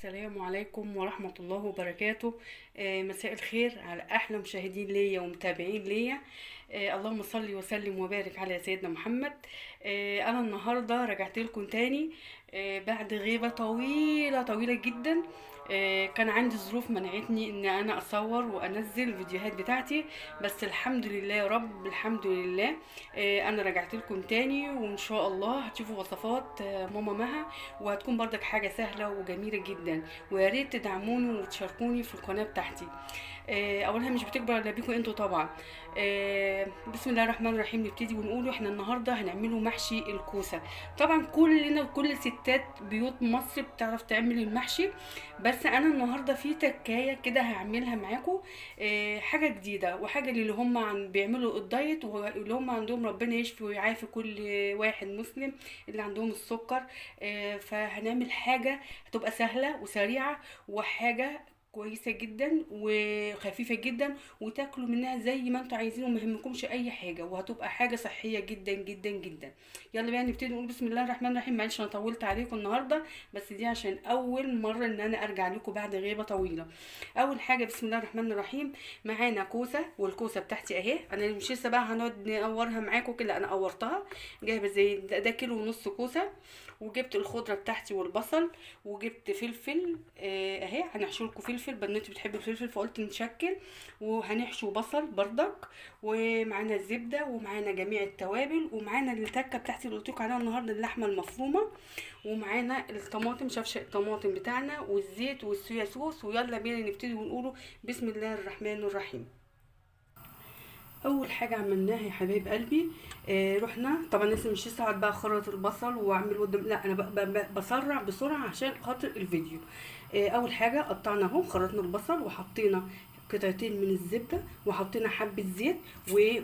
السلام عليكم ورحمة الله وبركاته. مساء الخير على أحلى مشاهدين ليا ومتابعين ليا. اللهم صل وسلم وبارك على سيدنا محمد. أنا النهاردة رجعت لكم تاني بعد غيبة طويلة طويلة جدا. كان عندي ظروف منعتني ان انا اصور وانزل الفيديوهات بتاعتي، بس الحمد لله يا رب، الحمد لله. انا رجعت لكم تاني، وان شاء الله هتشوفوا وصفات ماما مها، وهتكون بردك حاجة سهلة وجميلة جدا. ويا ريت تدعموني وتشاركوني في القناة بتاعتي. اولها مش بتكبر الا بيكم انتوا طبعا. بسم الله الرحمن الرحيم. نبتدي ونقوله احنا النهارده هنعمله محشي الكوسه. طبعا كلنا وكل ستات بيوت مصر بتعرف تعمل المحشي، بس انا النهارده في تكايه كده هعملها معاكم. حاجه جديده، وحاجه اللي هم بيعملوا الدايت، واللي هم عندهم ربنا يشفي ويعافي كل واحد مسلم اللي عندهم السكر. فهنعمل حاجه هتبقى سهله وسريعه، وحاجه كويسه جدا وخفيفه جدا، وتاكلوا منها زي ما انتوا عايزين وما يهمكمش اي حاجه، وهتبقى حاجه صحيه جدا جدا جدا. يلا بقى نبتدي نقول بسم الله الرحمن الرحيم. معلش انا طولت عليكم النهارده، بس دي عشان اول مره ان انا ارجع لكم بعد غيبه طويله. اول حاجه بسم الله الرحمن الرحيم. معانا كوسه، والكوسه بتاعتي اهي. انا مش لسه بقى هنقعد نقورها معاكم كده، انا قورتها. جايبه زي ده كيلو ونص كوسه، وجبت الخضره بتاعتي والبصل، وجبت فلفل اهي. هنحشي لكم فلفل، بنوتي بتحب الفلفل فقلت نشكل. وهنحشو بصل بردك، ومعانا الزبده، ومعانا جميع التوابل، ومعانا التكه بتاعتي اللي قلت لكم عليها النهارده، اللحمه المفرومه، ومعانا الطماطم، شفشق الطماطم بتاعنا، والزيت والصويا صوص. ويلا بينا نبتدي ونقوله بسم الله الرحمن الرحيم. اول حاجه عملناها يا حبايب قلبي، رحنا طبعا لسه مش لسه اقعد بقى اخرط البصل واعمل قدام، لا انا بسرع بسرعه عشان خاطر الفيديو. اول حاجه قطعنا اهو، خرطنا البصل وحطينا قطعتين من الزبده، وحطينا حبه زيت،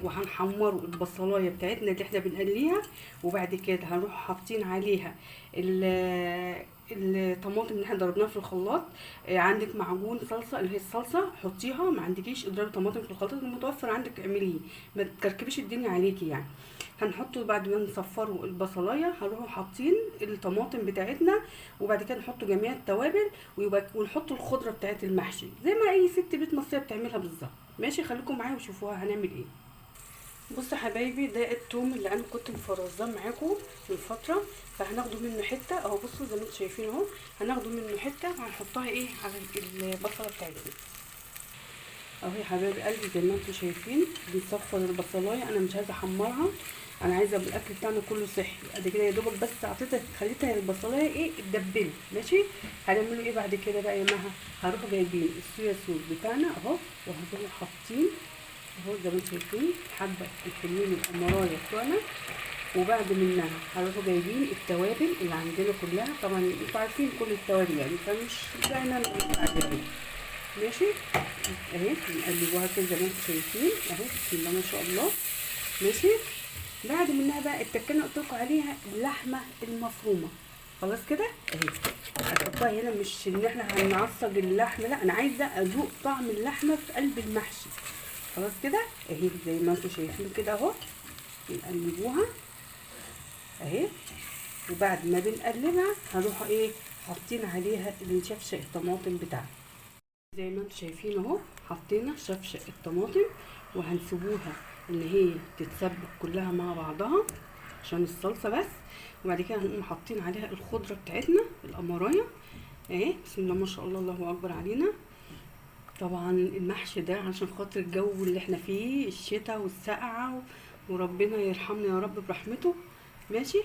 وهنحمروا البصلايه بتاعتنا اللي احنا بنقليها. وبعد كده هنروح حاطين عليها الطماطم اللي احنا ضربناها في الخلاط. عندك معجون صلصه اللي هي الصلصه حطيها، ما عندكيش اضربي طماطم في الخلاط، المتوفر عندك اعمليه، ما تكركبيش الدنيا عليكي يعني. هنحطه بعد ما نصفروا البصلايه، هنروحوا حاطين الطماطم بتاعتنا، وبعد كده نحط جميع التوابل، ونحط الخضره بتاعت المحشي زي ما اي ست بيت مصريه بتعملها بالظبط. ماشي، خليكم معايا وشوفوها هنعمل ايه. بصوا يا حبايبي، ده التوم اللي انا كنت مفرزاه معاكم من فتره، فهناخده منه حته اهو. بصوا زي ما انتم شايفين اهو، هناخده منه حته وهنحطها ايه على البصله بتاعتنا اهو يا حبايب قلبي. زي ما انتم شايفين بنصفر البصلايه، انا مش عايزه احمرها، انا عايزه بالاكل بتاعنا كله صحي. ادي كده يا دوبك بس اعطيتها، خليتها البصلايه ايه اتدبلت. ماشي، هنعمله ايه بعد كده بقى يا مها؟ هنروح جايبين الصويا صوص بتاعنا اهو، وهنروح حاطين اهو زي ما انتم شايفين حبه الحلوين الامرايه بتوعنا. وبعد منها هنروحوا جايبين التوابل اللي عندنا كلها، طبعا انتوا عارفين كل التوابل يعني، فمش دايما نقول. ماشي اهي، نقلبوها كده زي ما انتم شايفين اهو، بسم الله ما شاء الله. ماشي، بعد منها بقى التكه قلت لكم عليها اللحمه المفرومه. خلاص كده اهي، هنحطها هنا، مش ان احنا هنعصج اللحمه، لا انا عايزه ادوق طعم اللحمه في قلب المحشي. خلاص كده اهي زي ما انتم شايفين كده اهو، نقلبوها اهي. وبعد ما بنقلبها هنروح ايه حاطين عليها اللي شفشق الطماطم بتاعنا. زي ما انتم شايفين اهو، حطينا شفشق الطماطم، وهنسيبوها ان هي تتسبك كلها مع بعضها عشان الصلصه بس. وبعد كده هنقوم حاطين عليها الخضره بتاعتنا الامرايه اهي. بسم الله ما شاء الله، الله اكبر علينا. طبعا المحشي ده عشان خاطر الجو اللي احنا فيه، الشتاء والسقعه، وربنا يرحمنا يا رب برحمته. ماشي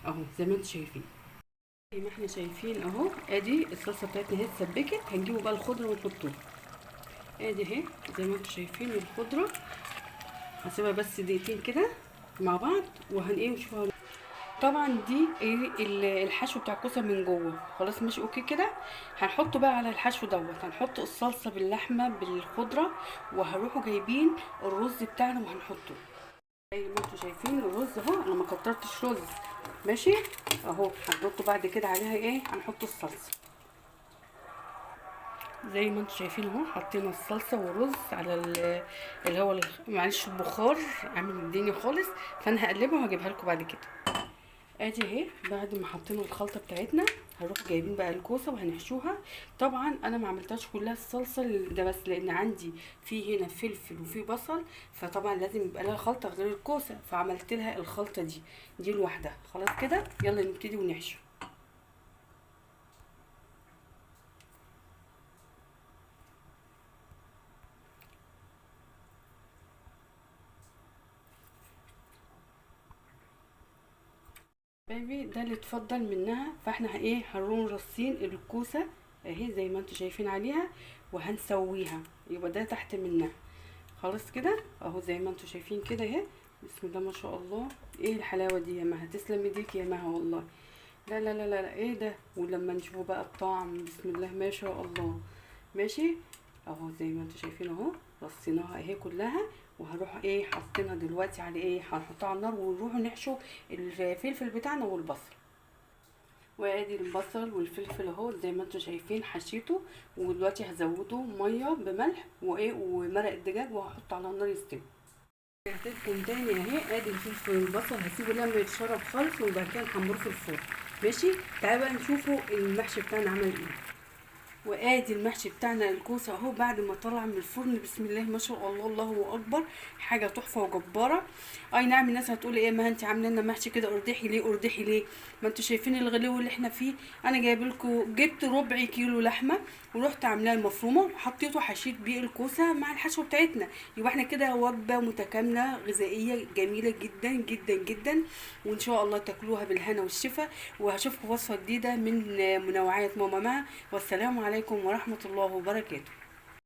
اهو زي ما انتم شايفين. زي ما احنا شايفين اهو، ادي الصلصه بتاعتنا اهي اتسبكت. هنجيبوا بقى الخضره ونحطوها ادي اهي زي ما انتم شايفين الخضره. هسيبها بس دقيقتين كده مع بعض، وهن ايه نشوفها. طبعا دي ايه الحشو بتاع الكوسه من جوه. خلاص ماشي اوكي كده. هنحطه بقى على الحشو دوت، هنحط الصلصه باللحمه بالخضره، وهروحوا جايبين الرز بتاعنا وهنحطه زي ما انتم شايفين. الرز اهو انا ما كترتش رز، ماشي اهو. هنحطه بعد كده عليها ايه، هنحط الصلصه زي ما انتم شايفين اهو. حطينا الصلصه والرز على اللي هو معلش البخار عامل الدنيا خالص، فانا هقلبها وهجيبها لكم بعد كده. ادي اهي بعد ما حطينا الخلطه بتاعتنا هنروح جايبين بقى الكوسه وهنحشوها. طبعا انا ما عملتهاش كلها الصلصه ده بس، لان عندي في هنا فلفل وفي بصل، فطبعا لازم يبقى لها خلطه غير الكوسه، فعملت لها الخلطه دي لوحدها. خلاص كده يلا نبتدي ونحشو. بيبي ده اللي اتفضل منها، فاحنا ايه هنروح رصين الكوسه اهي زي ما انتوا شايفين عليها، وهنسويها يبقى ده تحت منها. خلاص كده اهو زي ما انتوا شايفين كده اهي. بسم الله ما شاء الله، ايه الحلاوه دي يا مها، تسلم ايديك يا مها والله. لا لا لا لا, لا. ايه ده، ولما نشوفه بقى الطعم بسم الله ما شاء الله. ماشي اهو زي ما انتوا شايفين اهو، رصيناها اهي كلها، وهنروح ايه حاطينها دلوقتي على ايه، هنحطها على النار ونروح نحشو الفلفل بتاعنا والبصل. وادي البصل والفلفل اهو زي ما انتوا شايفين حشيته، ودلوقتي هزوده ميه بملح وايه ومرق الدجاج وهحطه على النار يستوي. رجعت لكم تاني اهي، ادي الفلفل والبصل هسيبه لما يتشرب خالص وبعد كده نحمره في الفرن. ماشي تعالوا بقى نشوفوا المحشي بتاعنا عمل ايه. وادي المحشي بتاعنا الكوسه اهو بعد ما طلع من الفرن بسم الله ما شاء الله الله اكبر، حاجه تحفه وجباره. اي نعم الناس هتقول ايه، ما انت عامله لنا محشي كده اردحي ليه اردحي ليه، ما انتوا شايفين الغلو اللي احنا فيه. انا جايب لكم جبت ربع كيلو لحمه ورحت عاملاها المفرومه وحطيته حشيت بيه الكوسه مع الحشوه بتاعتنا، يبقى احنا كده وجبه متكامله غذائيه جميله جدا جدا جدا، وان شاء الله تاكلوها بالهنا والشفا. وهشوفكم وصفه جديده من منوعات ماما مها، والسلام عليكم ورحمه الله وبركاته.